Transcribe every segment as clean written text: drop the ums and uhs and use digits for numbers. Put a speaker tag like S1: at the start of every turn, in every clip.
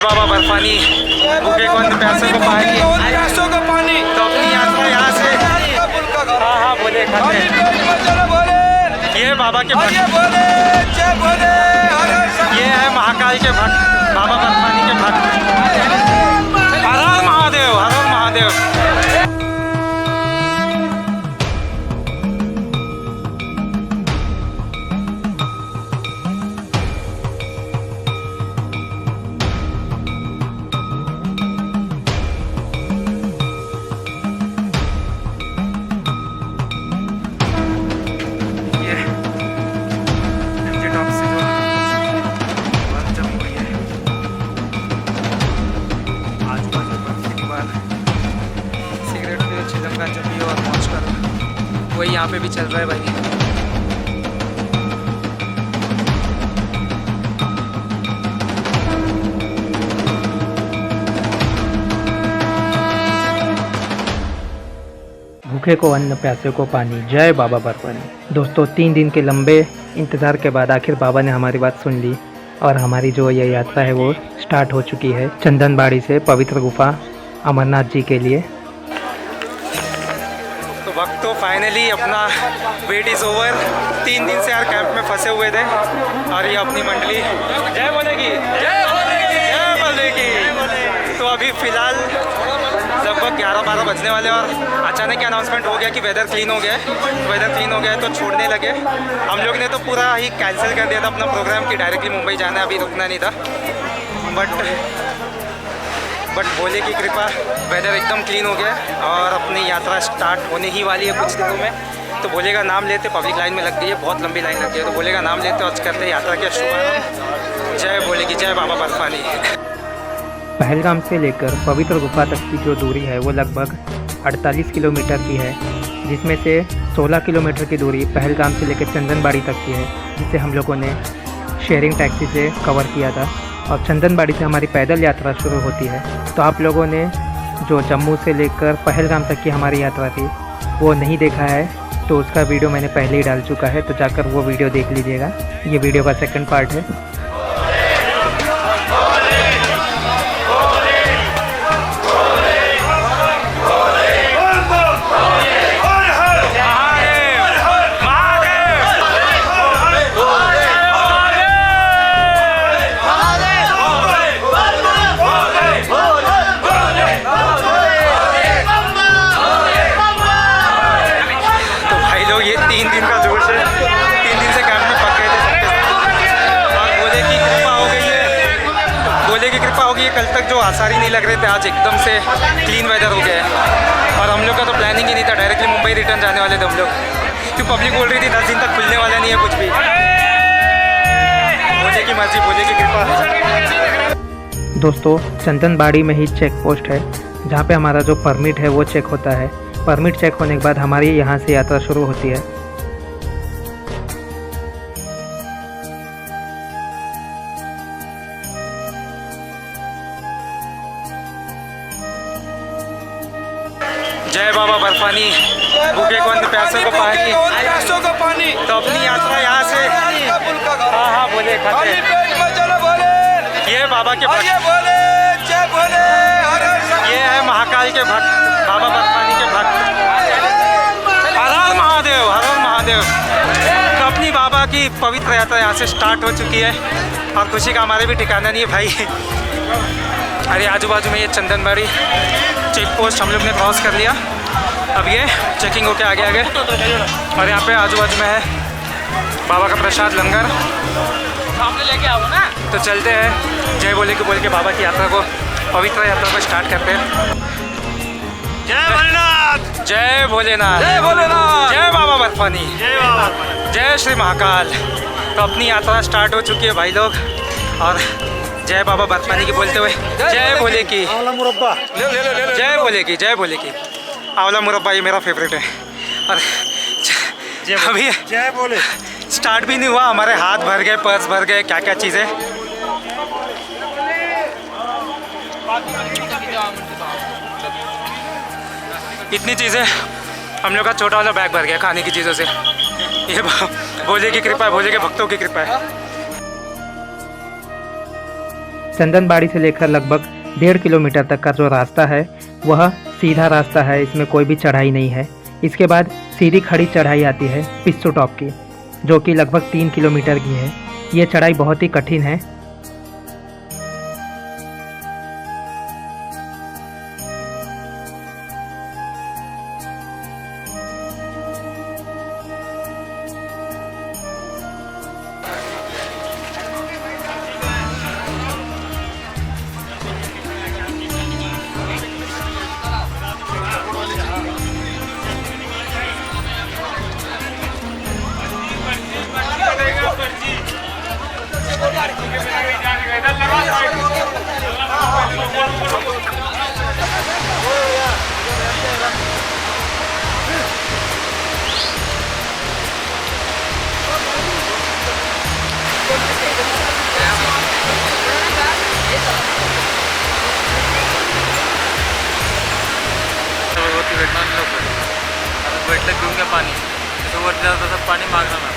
S1: बाबा बर्फानी भूखे को प्यासों को पानी तो अपनी यात्रा यहाँ से हाँ बोले खाते ये बाबा के भक्त ये है महाकाल के भक्त बाबा बर्फानी के भक्त। हर हर महादेव, हर हर महादेव। वही यहाँ पे भी चल रहा है भाई।
S2: भूखे को अन्न, प्यासे को पानी, जय बाबा बर्फानी। दोस्तों 3 दिन के लंबे इंतज़ार के बाद आखिर बाबा ने हमारी बात सुन ली और हमारी जो ये यात्रा है वो स्टार्ट हो चुकी है चंदनबाड़ी से पवित्र गुफा अमरनाथ जी के लिए।
S1: तो वक्त तो फाइनली अपना वेट इज़ ओवर। 3 दिन से यार कैंप में फंसे हुए थे और ये अपनी मंडली जय बोलेगी, जय बोलेगी, जय बोलेगी। तो अभी फ़िलहाल लगभग 11-12 बजने वाले और अचानक अनाउंसमेंट हो गया कि वेदर क्लीन हो गया है। वेदर क्लीन हो गया है तो छोड़ने लगे। हम लोग ने तो पूरा ही कैंसिल कर दिया था अपना प्रोग्राम कि डायरेक्टली मुंबई जाना है, अभी रुकना नहीं था। बट भोले की कृपा वेदर एकदम क्लीन हो गया और अपनी यात्रा स्टार्ट होने ही वाली है कुछ दिनों में। तो भोले का नाम लेते, पब्लिक लाइन में लग गई है, बहुत लंबी लाइन लग गई है, तो भोले का नाम लेते और करते यात्रा के शुभारंभ। जय भोले की, जय बाबा बर्फानी।
S2: पहलगाम से लेकर पवित्र गुफा तक की जो दूरी है वो लगभग 48 किलोमीटर की है, जिसमें से 16 किलोमीटर की दूरी पहलगाम से लेकर चंदनबाड़ी तक की है, जिसे हम लोगों ने शेयरिंग टैक्सी से कवर किया था। और चंदनबाड़ी से हमारी पैदल यात्रा शुरू होती है। तो आप लोगों ने जो जम्मू से लेकर पहलगाम तक की हमारी यात्रा थी वो नहीं देखा है तो उसका वीडियो मैंने पहले ही डाल चुका है, तो जाकर वो वीडियो देख लीजिएगा। ये वीडियो का सेकंड पार्ट है।
S1: ये 3 दिन का जोश है। 3 दिन से कैंप में पक गए थे और भोले की कृपा हो गई है। भोले की कृपा हो गई है। कल तक जो आसार ही नहीं लग रहे थे आज एकदम से क्लीन वेदर हो गया है। और हम लोग का तो प्लानिंग ही नहीं था, डायरेक्टली मुंबई रिटर्न जाने वाले थे हम लोग, क्योंकि पब्लिक बोल रही थी 10 दिन तक खुलने वाला नहीं है कुछ भी। भोले की मर्जी, भोले की कृपा।
S2: दोस्तों चंदनबाड़ी में ही चेक पोस्ट है जहाँ पे हमारा जो परमिट है वो चेक होता है। परमिट चेक होने के बाद हमारी यहाँ से यात्रा शुरू होती है।
S1: जय बाबा बर्फानी भूखे को अन्न, प्यासों को पानी तो अपनी यात्रा यहाँ से हाँ बोले खाते ये बाबा के भक्त। ये है महाकाल के भक्त बाबा बर्फानी के भक्त। हर हर महादेव, हर हर महादेव। तो अपनी बाबा की पवित्र यात्रा यहाँ से स्टार्ट हो चुकी है और खुशी का हमारे भी ठिकाना नहीं है भाई। अरे आजू बाजू में ये चंदनबाड़ी चेक पोस्ट हम लोग ने क्रॉस कर लिया। अब ये चेकिंग होके आगे आगे और यहाँ पे आजू बाजू में है बाबा का प्रसाद लंगर, सामने लेके आओ ना। तो चलते हैं, जय बोले के बोल के बाबा की यात्रा को, पवित्र यात्रा को स्टार्ट करते हैं।
S3: जय भोलेनाथ,
S1: जय भोलेनाथ,
S3: जय भोलेनाथ,
S1: जय बाबा बर्फानी,
S3: जय बाबा,
S1: जय श्री महाकाल। तो अपनी यात्रा स्टार्ट हो चुकी है भाई लोग और जय बाबा बर्फानी की बोलते हुए जय भोले की,
S3: आंवला मुरब्बा
S1: जय भोले की, जय भोले की। आंवला मुरब्बा ये मेरा फेवरेट है। और अभी
S3: जय भोले
S1: स्टार्ट भी नहीं हुआ, हमारे हाथ भर गए, पर्स भर गए, क्या क्या चीज़ें। इतनी चीज़ें, हम लोग का छोटा वाला बैग भर गया खाने की चीज़ों से। ये भोले की कृपा है, भोले के भक्तों की कृपा है।
S2: चंदनबाड़ी से लेकर लगभग 1.5 किलोमीटर तक का जो रास्ता है वह सीधा रास्ता है, इसमें कोई भी चढ़ाई नहीं है। इसके बाद सीधी खड़ी चढ़ाई आती है पिस्सू टॉप की, जो कि लगभग 3 किलोमीटर की है। ये चढ़ाई बहुत ही कठिन है।
S3: बैठले पिऊन घ्या पाणी, वरती जाता तसं पाणी मागणार ना।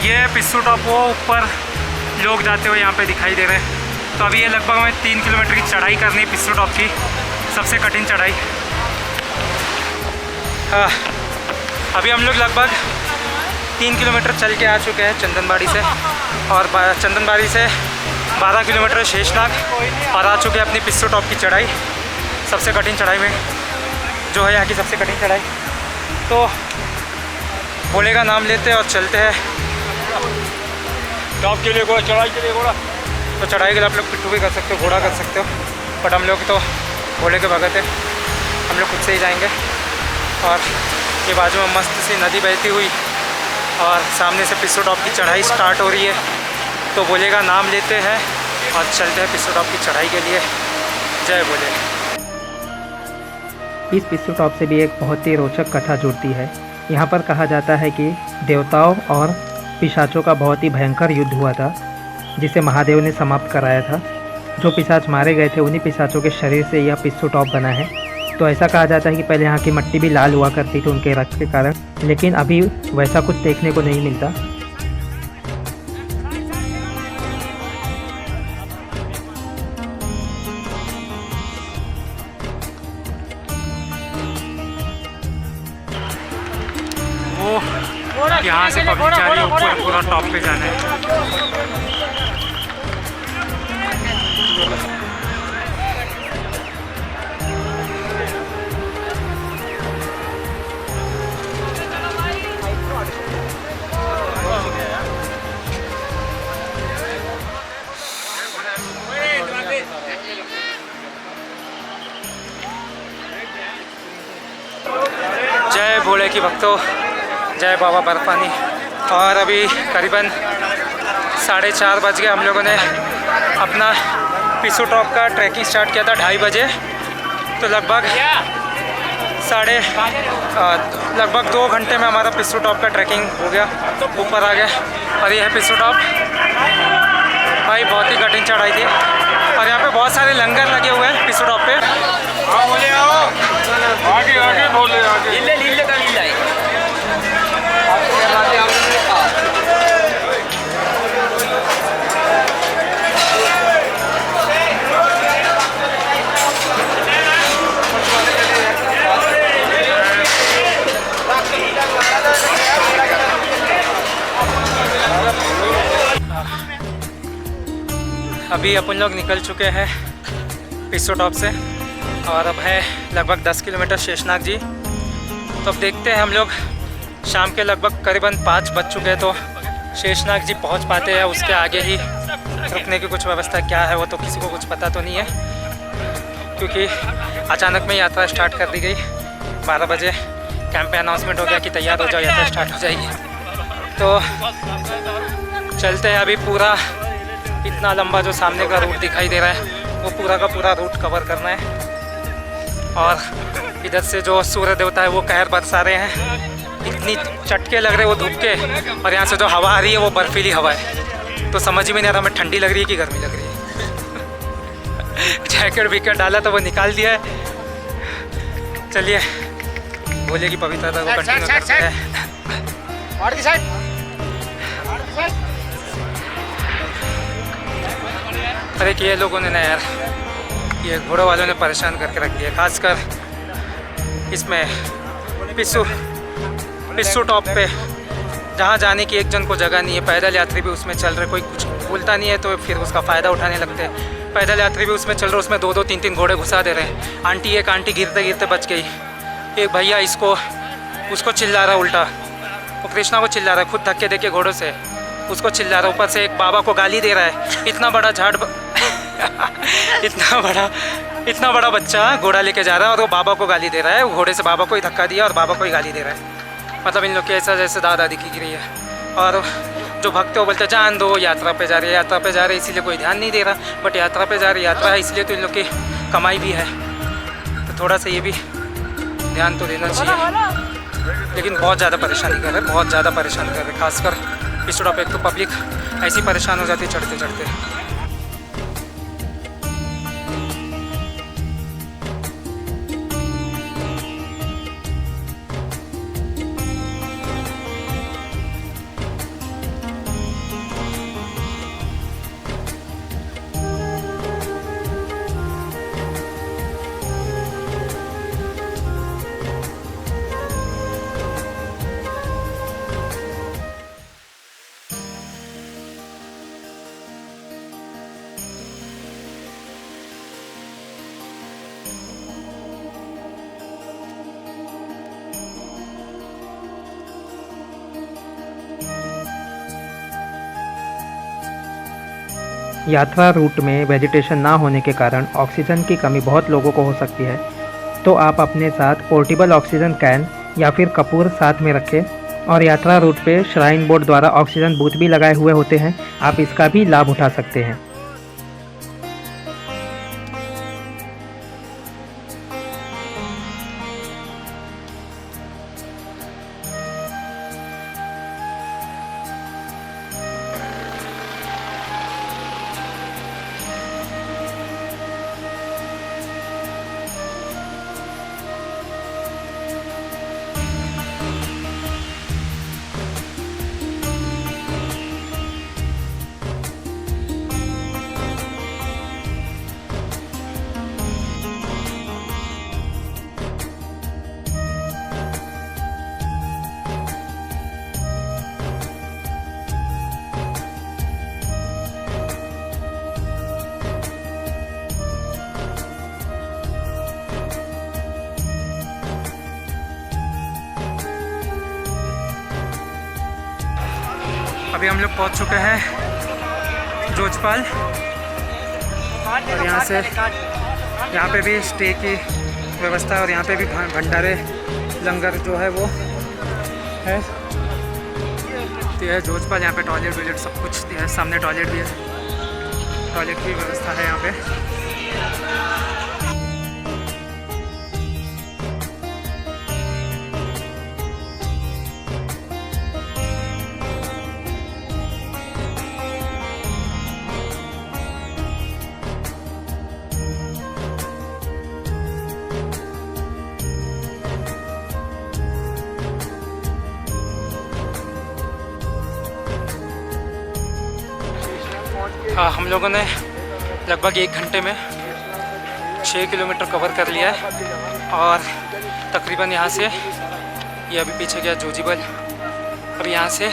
S1: ये पिस्सू टॉप वो ऊपर लोग जाते हुए यहाँ पे दिखाई दे रहे हैं। तो अभी ये लगभग हमें 3 किलोमीटर की चढ़ाई करनी है पिस्सू टॉप की, सबसे कठिन चढ़ाई। अभी हम लोग लगभग 3 किलोमीटर चल के आ चुके हैं चंदनबाड़ी से, और चंदनबाड़ी से 12 किलोमीटर शेषनाग, और आ चुके हैं अपनी पिस्सू टॉप की चढ़ाई, सबसे कठिन चढ़ाई में जो है यहाँ की सबसे कठिन चढ़ाई। तो भोले का नाम लेते हैं और चलते हैं
S3: टॉप के लिए घोड़ा, चढ़ाई के लिए घोड़ा।
S1: तो चढ़ाई के लिए आप लोग पिट्ठू भी कर सकते हो, घोड़ा कर सकते हो, बट हम लोग तो भोले के भगत है, हम लोग खुद से ही जाएंगे। और ये बाजू में मस्त सी नदी बहती हुई और सामने से पिस्सू टॉप की चढ़ाई स्टार्ट हो रही है। तो भोले का नाम लेते हैं और चलते हैं पिस्सू टॉप की चढ़ाई के लिए। जय भोले।
S2: इस पिस्सू टॉप से भी एक बहुत ही रोचक कथा जुड़ती है। यहाँ पर कहा जाता है कि देवताओं और पिशाचों का बहुत ही भयंकर युद्ध हुआ था, जिसे महादेव ने समाप्त कराया था। जो पिशाच मारे गए थे उन्हीं पिशाचों के शरीर से यह पिस्सू टॉप बना है। तो ऐसा कहा जाता है कि पहले यहाँ की मिट्टी भी लाल हुआ करती थी उनके रक्त के कारण, लेकिन अभी वैसा कुछ देखने को नहीं मिलता।
S1: यहाँ से पब्लिक जा रही है ऊपर, पूरा टॉप पे जाना है। जय भोले की भक्तों, जय बाबा बर्फानी। और अभी करीबन 4:30 बज गए। हम लोगों ने अपना पिस्सू टॉप का ट्रैकिंग स्टार्ट किया था 2:30 बजे। तो लगभग 2 घंटे में हमारा पिस्सू टॉप का ट्रैकिंग हो गया, ऊपर आ गया। और ये है पिस्सू टॉप। भाई बहुत ही कठिन चढ़ाई थी, और यहाँ पे बहुत सारे लंगर लगे हुए हैं पिस्सू टॉप पे।
S3: आगे आगे बोले, आगे
S1: अभी अपन लोग निकल चुके हैं पिस्सू टॉप से, और अब है लगभग 10 किलोमीटर शेषनाग जी। तो अब देखते हैं हम लोग शाम के लगभग करीबन 5 बज चुके हैं, तो शेषनाग जी पहुंच पाते हैं। उसके आगे ही रुकने की कुछ व्यवस्था क्या है वो तो किसी को कुछ पता तो नहीं है, क्योंकि अचानक में यात्रा स्टार्ट कर दी गई। 12 बजे कैंप पे अनाउंसमेंट हो गया कि तैयार हो जाओ, यात्रा स्टार्ट हो जाएगी। तो चलते हैं। अभी पूरा इतना लंबा जो सामने का रूट दिखाई दे रहा है वो पूरा का पूरा रूट कवर करना है। और इधर से जो सूर्य देवता है वो कहर बरसा रहे हैं, इतनी चटके लग रहे हैं वो धूप के, और यहाँ से जो हवा आ रही है वो बर्फीली हवा है। तो समझ ही में नहीं आ रहा हमें ठंडी लग रही है कि गर्मी लग रही है। जैकेट विकेट डाला तो वो निकाल दिया है। चलिए भोले की पवित्रता को कंटिन्यू करते हैं। अरे कि ये लोगों ने ना यार, ये घोड़ों वालों ने परेशान करके रख दिया, खासकर इसमें पिस्सू टॉप पे, जहाँ जाने की एक जन को जगह नहीं है। पैदल यात्री भी उसमें चल रहे, कोई कुछ बोलता नहीं है तो फिर उसका फ़ायदा उठाने लगते हैं। पैदल यात्री भी उसमें चल रहे, उसमें 2-2 3-3 घोड़े घुसा दे रहे हैं। एक आंटी गिरते गिरते बच गई। एक भैया उसको चिल्ला रहा उल्टा, वो कृष्णा को चिल्ला रहा है, खुद धक्के देके घोड़ों से उसको चिल्ला रहा, ऊपर से एक बाबा को गाली दे रहा है। इतना बड़ा झाड़ इतना बड़ा बच्चा घोड़ा लेके जा रहा है और वो बाबा को गाली दे रहा है। वो घोड़े से बाबा को ही धक्का दिया और बाबा को ही गाली दे रहा है। मतलब इन लोग की ऐसा जैसे दादा दिखी गिरी है। और जो भक्त है वो बोलते जान दो, यात्रा पे जा रही है, यात्रा पे जा रही है, इसीलिए कोई ध्यान नहीं दे रहा। बट यात्रा पे जा रही है, यात्रा है इसलिए तो इन लोग की कमाई भी है, तो थोड़ा सा ये भी ध्यान तो देना चाहिए। लेकिन बहुत ज़्यादा परेशानी कर रहे हैं, बहुत ज़्यादा परेशान कर रहे हैं। खासकर पिछड़ा पे एक तो पब्लिक ऐसी परेशान हो जाती है चढ़ते चढ़ते।
S2: यात्रा रूट में वेजिटेशन ना होने के कारण ऑक्सीजन की कमी बहुत लोगों को हो सकती है, तो आप अपने साथ पोर्टेबल ऑक्सीजन कैन या फिर कपूर साथ में रखें। और यात्रा रूट पे श्राइन बोर्ड द्वारा ऑक्सीजन बूथ भी लगाए हुए होते हैं, आप इसका भी लाभ उठा सकते हैं।
S1: अभी हम लोग पहुंच चुके हैं जोजपाल, और यहाँ पे भी स्टे की व्यवस्था है, और यहाँ पे भी भंडारे लंगर जो है वो है। तो यह जोजपाल, यहाँ पे टॉयलेट वॉयलेट सब कुछ है, सामने टॉयलेट भी है, टॉयलेट की व्यवस्था है यहाँ पे। हाँ, हम लोगों ने लगभग 1 घंटे में 6 किलोमीटर कवर कर लिया है, और तकरीबन यहाँ से ये अभी पीछे गया जोजीबल, अभी यहाँ से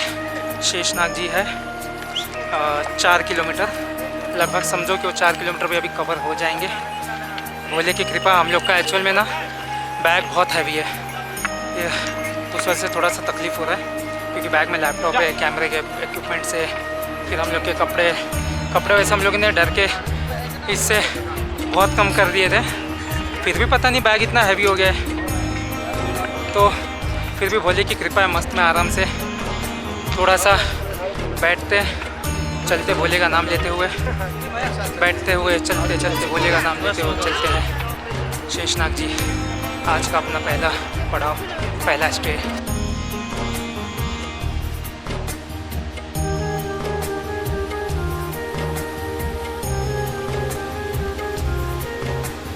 S1: शेषनाग जी है 4 किलोमीटर लगभग, समझो कि वो 4 किलोमीटर भी अभी कवर हो जाएंगे। भोले की कृपा। हम लोग का एक्चुअल में ना बैग बहुत हैवी है, ये तो उस वजह से थोड़ा सा तकलीफ़ हो रहा है, क्योंकि बैग में लैपटॉप है, कैमरे के इक्विपमेंट से, फिर हम लोग के कपड़े वैसे हम लोगों ने डर के इससे बहुत कम कर दिए थे, फिर भी पता नहीं बैग इतना हैवी हो गया है। तो फिर भी भोले की कृपा है, मस्त में आराम से थोड़ा सा बैठते चलते भोले का नाम लेते हुए, बैठते हुए चलते चलते भोले का नाम लेते हुए चलते हैं शेषनाग जी। आज का अपना पहला पड़ाव, पहला स्टे।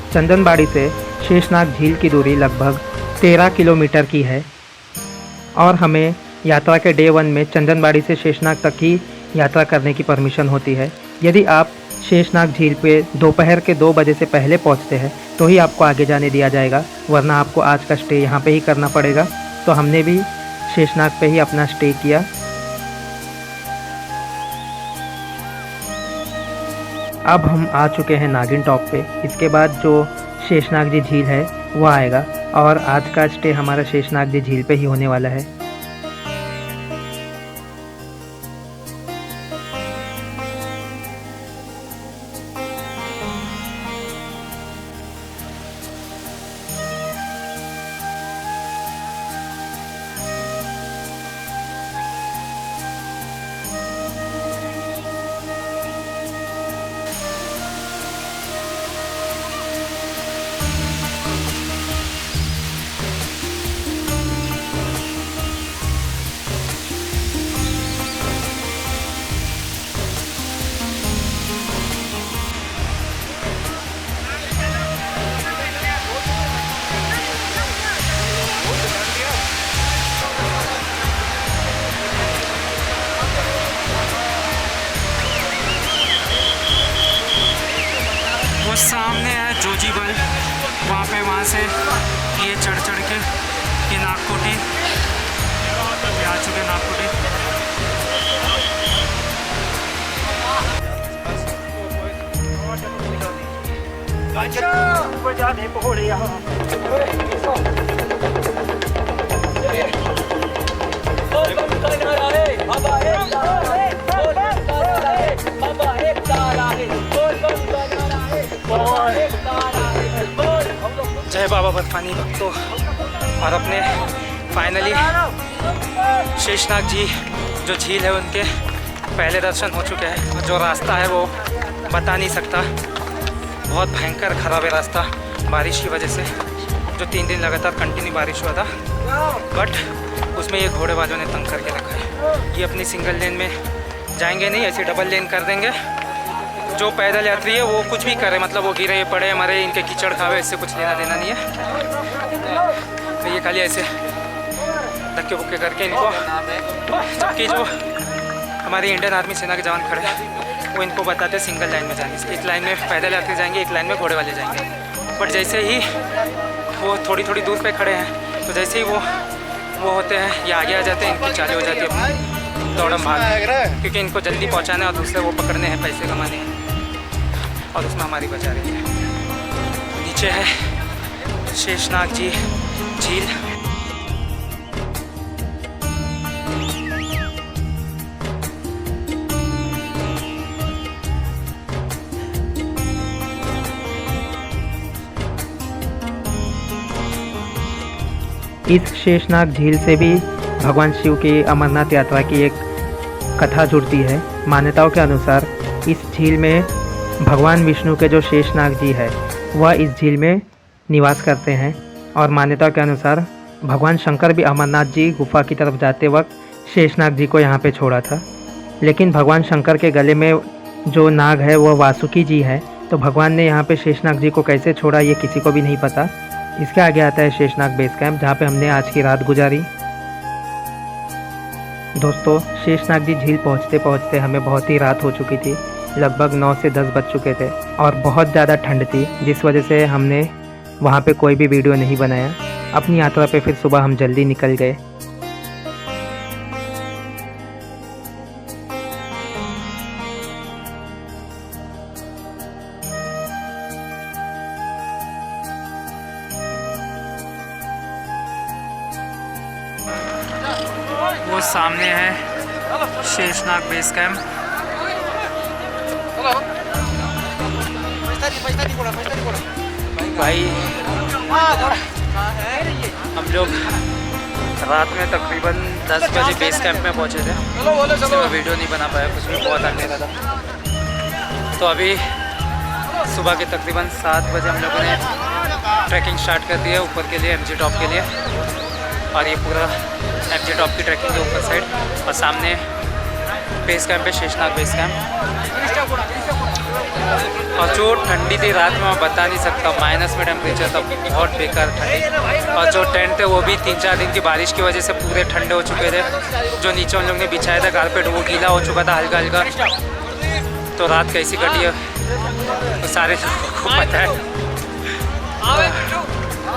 S2: चंदनबाड़ी से शेषनाग झील की दूरी लगभग 13 किलोमीटर की है, और हमें यात्रा के डे 1 में चंदनबाड़ी से शेषनाग तक की यात्रा करने की परमिशन होती है। यदि आप शेषनाग झील पे दोपहर के 2 बजे से पहले पहुंचते हैं तो ही आपको आगे जाने दिया जाएगा, वरना आपको आज का स्टे यहाँ पे ही करना पड़ेगा। तो हमने भी शेषनाग पे ही अपना स्टे किया। अब हम आ चुके हैं नागिन टॉप पे। इसके बाद जो शेषनाग जी झील है वो आएगा और आज का स्टे हमारा शेषनाग जी झील पे ही होने वाला है।
S1: सामने है जोजीबल, वहाँ से ये चढ़ के ये नागकोटी, ये आ चुके नागकोटी। जय बाबा बर्फानी भक्तों, और अपने फाइनली शेषनाग जी जो झील है उनके पहले दर्शन हो चुके हैं। जो रास्ता है वो बता नहीं सकता, बहुत भयंकर ख़राब है रास्ता बारिश की वजह से। जो 3 दिन लगातार कंटिन्यू बारिश हुआ था, बट उसमें ये घोड़े वालों ने तंग करके रखा है। ये अपनी सिंगल लेन में जाएंगे नहीं, ऐसे डबल लेन कर देंगे। जो पैदल यात्री है वो कुछ भी करे, मतलब वो गिरे पड़े मरे, इनके कीचड़ खावे, इससे कुछ लेना देना नहीं है। तो ये खाली ऐसे धक्के बुक्के करके इनको, जबकि जो हमारी इंडियन आर्मी सेना के जवान खड़े हैं वो इनको बताते सिंगल लाइन में जाने से। एक लाइन में पैदल यात्री जाएंगे, एक लाइन में घोड़े वाले जाएंगे। बट जैसे ही वो थोड़ी थोड़ी दूर पे खड़े हैं, तो जैसे ही वो होते हैं, ये आगे आ जाते हैं, इनकी चालू हो जाती है दौड़म भाग, क्योंकि इनको जल्दी पहुंचाना है और दूसरे वो पकड़ने हैं, पैसे कमाने हैं, और उसमें हमारी बचा रही है। नीचे है शेषनाग जी झील।
S2: इस शेषनाग झील से भी भगवान शिव की अमरनाथ यात्रा की एक कथा जुड़ती है। मान्यताओं के अनुसार इस झील में भगवान विष्णु के जो शेषनाग जी है वह इस झील में निवास करते हैं, और मान्यताओं के अनुसार भगवान शंकर भी अमरनाथ जी गुफा की तरफ जाते वक्त शेषनाग जी को यहाँ पे छोड़ा था। लेकिन भगवान शंकर के गले में जो नाग है वह वासुकी जी है, तो भगवान ने यहाँ पे शेषनाग जी को कैसे छोड़ा ये किसी को भी नहीं पता। इसके आगे आता है शेषनाग बेस कैंप, जहाँ पे हमने आज की रात गुजारी। दोस्तों, शेषनाग जी झील पहुँचते पहुँचते हमें बहुत ही रात हो चुकी थी। लगभग 9 से 10 बज चुके थे और बहुत ज़्यादा ठंड थी, जिस वजह से हमने वहाँ पे कोई भी वीडियो नहीं बनाया। अपनी यात्रा पे फिर सुबह हम जल्दी निकल गए।
S1: वो सामने है शेषनाग बेस कैंप। भाई हम लोग रात में तकरीबन 10 बजे बेस कैंप में पहुंचे थे, इसलिए मैं वीडियो नहीं बना पाया, कुछ भी बहुत अंधेरा था। तो अभी सुबह के तकरीबन 7 बजे हम लोगों ने ट्रैकिंग स्टार्ट कर दी है ऊपर के लिए, एमजी टॉप के लिए। और ये पूरा एमजी टॉप की ट्रैकिंग है ऊपर साइड, और सामने बेस कैंप है शेषनाग बेस कैंप। और जो ठंडी थी रात में मैं बता नहीं सकता, माइनस में टेम्परेचर था, बहुत बेकार ठंडी। और जो टेंट थे वो भी 3-4 दिन की बारिश की वजह से पूरे ठंडे हो चुके थे। जो नीचे उन लोग ने बिछाया था कारपेट वो गीला हो चुका था हल्का हल्का। तो रात कैसी कटी है तो सारे लोगों को पता है।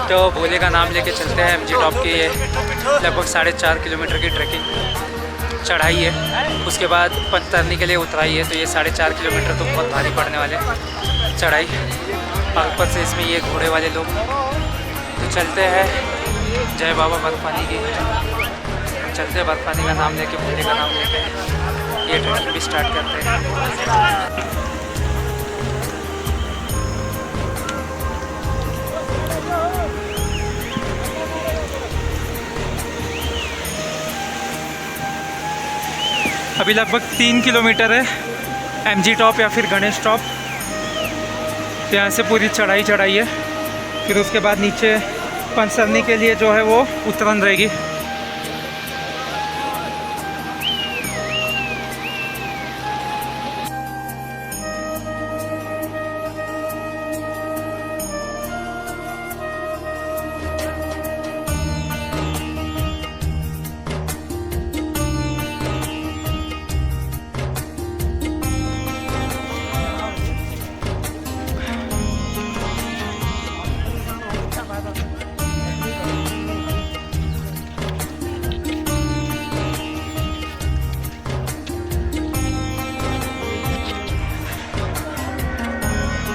S1: तो भोले का नाम लेके चलते हैं। एमजी टॉप की ये लगभग 4.5 किलोमीटर की ट्रैकिंग चढ़ाई है, उसके बाद पंतरनी के लिए उतराई है। तो ये 4.5 किलोमीटर तो बहुत भारी पड़ने वाले चढ़ाई, और ऊपर से इसमें ये घोड़े वाले लोग। तो चलते हैं जय बाबा बर्फानी की, चलते हैं बर्फानी का नाम लेके, भोले का नाम लेके ये ट्रैकिंग भी स्टार्ट करते हैं। अभी लगभग 3 किलोमीटर है एमजी टॉप या फिर गणेश टॉप। तो यहाँ से पूरी चढ़ाई है, फिर उसके बाद नीचे पंचसरनी के लिए जो है वो उतरन रहेगी।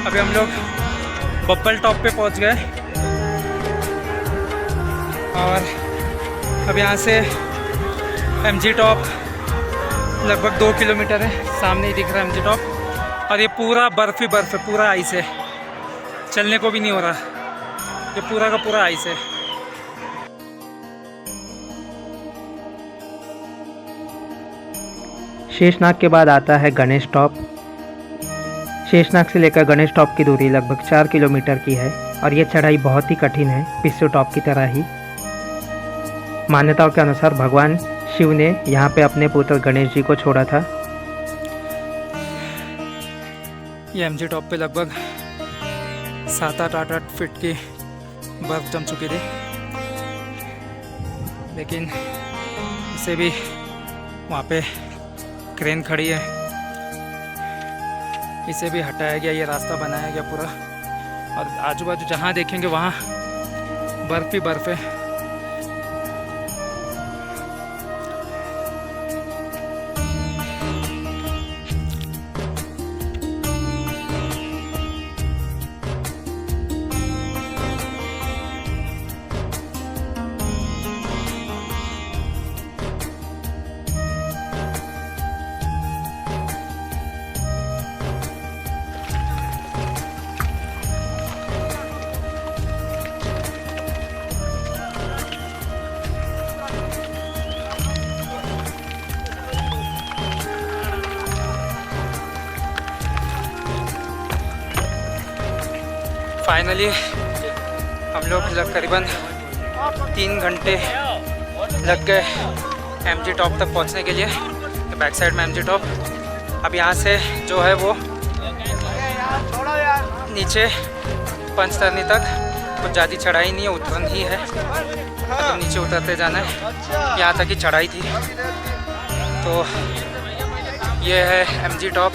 S1: अभी हम लोग बब्बल टॉप पे पहुंच गए, और अब यहाँ से एमजी टॉप लगभग 2 किलोमीटर है। सामने ही दिख रहा है एमजी टॉप, और ये पूरा बर्फ़ ही बर्फ़ है, पूरा आइस है, चलने को भी नहीं हो रहा, ये पूरा का पूरा आइस है।
S2: शेषनाग के बाद आता है गणेश टॉप। शेषनाग से लेकर गणेश टॉप की दूरी लगभग 4 किलोमीटर की है, और ये चढ़ाई बहुत ही कठिन है, पिस्सू टॉप की तरह ही। मान्यताओं के अनुसार भगवान शिव ने यहाँ पे अपने पुत्र गणेश जी को छोड़ा था।
S1: ये एमजी टॉप पे लगभग 7-8 फीट की बर्फ़ जम चुकी थी, लेकिन इसे भी वहाँ पे क्रेन खड़ी है, इसे भी हटाया गया, ये रास्ता बनाया गया पूरा, और आजू बाजू जहाँ देखेंगे वहाँ बर्फ़ ही बर्फ़ है। फाइनली हम लोग करीबन 3 घंटे लग गए एमजी टॉप तक पहुंचने के लिए। तो बैक साइड में एमजी टॉप। अब यहाँ से जो है वो नीचे पंचतरनी तक कुछ ज़्यादा चढ़ाई नहीं है, उतरन ही है, तो नीचे उतरते जाना है। यहाँ तक ही चढ़ाई थी। तो ये है एमजी टॉप,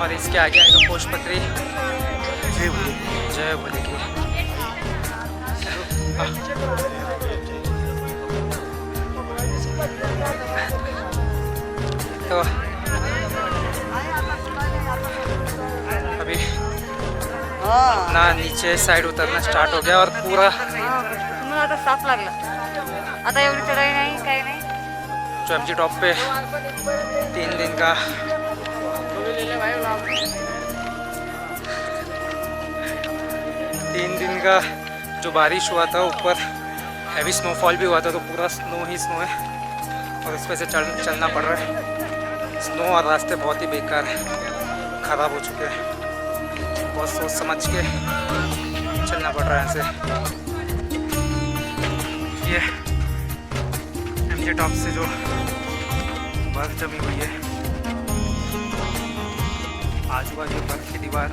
S1: और इसके आगे आएगा पोषपत्री। जय भोले की। तो अभी ना नीचे साइड उतरना स्टार्ट हो गया, और पूरा
S4: आता साफ लागला। आता एवढी चढाई नाही, काही नाही।
S1: जो एमजी टॉप पे 3 दिन का जो बारिश हुआ था, ऊपर हैवी स्नोफॉल भी हुआ था, तो पूरा स्नो ही स्नो है, और इस पे से चलना पड़ रहा है। स्नो और रास्ते बहुत ही बेकार ख़राब हो चुके हैं, बहुत सोच समझ के चलना पड़ रहा है ऐसे। ये एमजी टॉप से जो बर्फ जमी हुई है, आजू बाजू बर्फ की दीवार,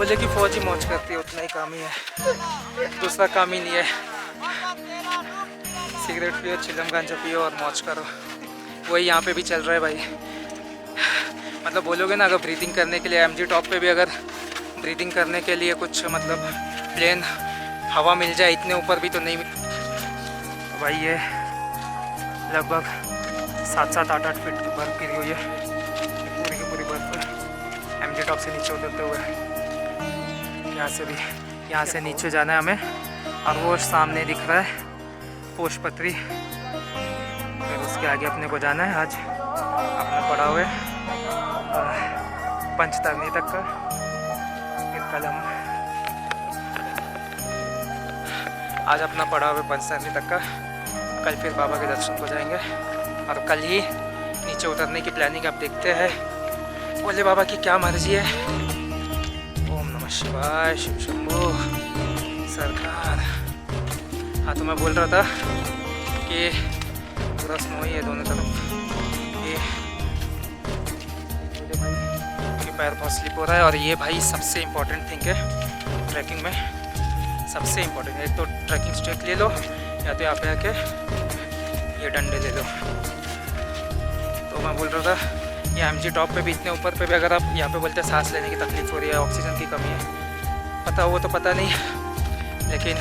S1: बोले कि फौजी मौज करती है, उतना ही काम ही है, दूसरा काम ही नहीं है। सिगरेट पियो, चिलम गांजा पियो और मौज करो, वही यहाँ पे भी चल रहा है भाई। मतलब बोलोगे ना, अगर ब्रीदिंग करने के लिए एमजी टॉप पे भी अगर ब्रीदिंग करने के लिए कुछ मतलब प्लेन हवा मिल जाए इतने ऊपर भी तो नहीं तो भाई ये लगभग 7-8 फीट की बर्फ़ गिरी हुई है, पूरी की पूरी बर्फ़ एमजी टॉप से नीचे उतरते हुए। यहाँ से नीचे जाना है हमें, और वो सामने दिख रहा है पोशपत्री। फिर उसके आगे अपने को जाना है आज अपना पड़ा हुए पंचतरनी तक का। फिर कल हम आज अपना पड़ा हुए पंचतरनी तक का, कल फिर बाबा के दर्शन को जाएंगे, और कल ही नीचे उतरने की प्लानिंग अब देखते हैं। बोले बाबा की क्या मर्जी है। ओम नमः शिवाय, शिव शंभो सरकार। हाँ तो मैं बोल रहा था कि पूरा स्नो ही है दोनों तरफ, ये पैर बहुत स्लिप हो रहा है। और ये भाई सबसे इम्पोर्टेंट थिंग है ट्रैकिंग में, सबसे इम्पोर्टेंट। एक तो ट्रैकिंग स्टिक ले लो, या तो यहाँ पे आके ये डंडे ले लो। तो मैं बोल रहा था ये एमजी टॉप पे भी इतने ऊपर पे भी अगर आप यहाँ पे बोलते हैं सांस लेने की तकलीफ़ हो रही है, ऑक्सीजन की कमी है, पता वो तो पता नहीं, लेकिन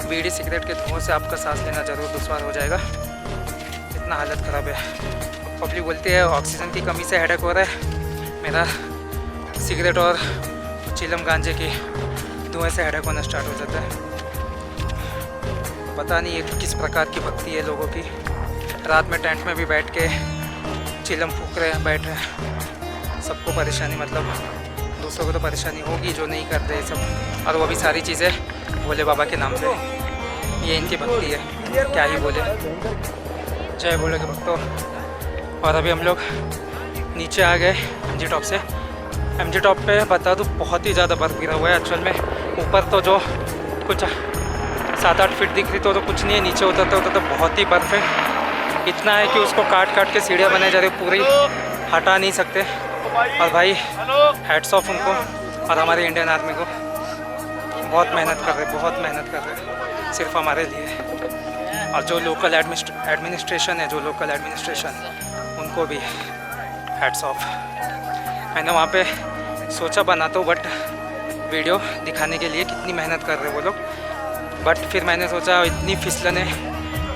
S1: बीड़ी सिगरेट के धुओं से आपका सांस लेना ज़रूर दुश्वार हो जाएगा, इतना हालत ख़राब है। पब्लिक बोलती है ऑक्सीजन की कमी से हेडेक हो रहा है, मेरा सिगरेट और चिलम गांजे की धुएं से हेडेक होना स्टार्ट हो जाता है। पता नहीं ये किस प्रकार की भक्ति है लोगों की। रात में टेंट में भी बैठ के चिलम फूक रहे हैं, बैठ रहे हैं, सबको परेशानी, मतलब दूसरों को तो परेशानी होगी जो नहीं कर रहे सब, और वो भी सारी चीज़ें भोले बाबा के नाम पे। ये इनकी भक्ति है, क्या ही बोले। जय भोले के भक्तों। और अभी हम लोग नीचे आ गए एमजी टॉप से। एमजी टॉप पे बता दूँ बहुत ही ज़्यादा बर्फ़ गिरा हुआ है एक्चुअल में। ऊपर तो जो कुछ 7-8 फीट दिख रही तो कुछ नहीं है, नीचे उतरते उतरते बहुत ही बर्फ़ है। इतना है कि उसको काट काट के सीढ़ियाँ बनाई जा रही, पूरी हटा नहीं सकते। और भाई हैट्स ऑफ उनको और हमारे इंडियन आर्मी को, बहुत मेहनत कर रहे, बहुत मेहनत कर रहे सिर्फ हमारे लिए। और जो लोकल एडमिनिस्ट्रेशन है, जो लोकल एडमिनिस्ट्रेशन, उनको भी हैट्स ऑफ। मैंने वहाँ पे सोचा बनाता हूँ बट वीडियो दिखाने के लिए कितनी मेहनत कर रहे वो लोग, बट फिर मैंने सोचा इतनी फिसलने